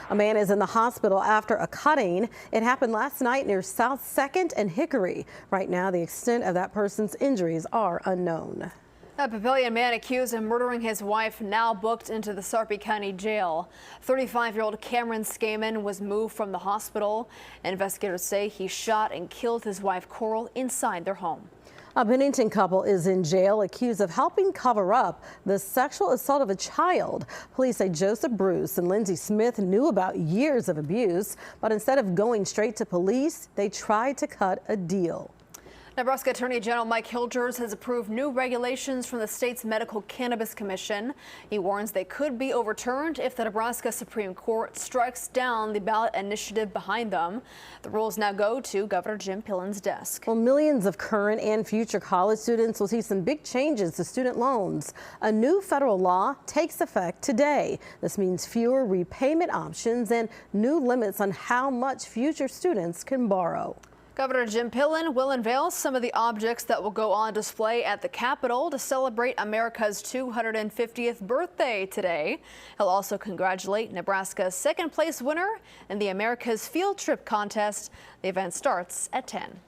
A man is in the hospital after a cutting. It happened last night near South 2nd and Hickory. Right now, the extent of that person's injuries are unknown. A Papillion man accused of murdering his wife now booked into the Sarpy County Jail. 35-year-old Cameron Skaman was moved from the hospital. Investigators say he shot and killed his wife Coral inside their home. A Bennington couple is in jail accused of helping cover up the sexual assault of a child. Police say Joseph Bruce and Lindsay Smith knew about years of abuse, but instead of going straight to police, they tried to cut a deal. Nebraska Attorney General Mike Hilgers has approved new regulations from the state's Medical Cannabis Commission. He warns they could be overturned if the Nebraska Supreme Court strikes down the ballot initiative behind them. The rules now go to Governor Jim Pillen's desk. Well, millions of current and future college students will see some big changes to student loans. A new federal law takes effect today. This means fewer repayment options and new limits on how much future students can borrow. Governor Jim Pillen will unveil some of the objects that will go on display at the Capitol to celebrate America's 250th birthday today. He'll also congratulate Nebraska's second-place winner in the America's Field Trip contest. The event starts at 10.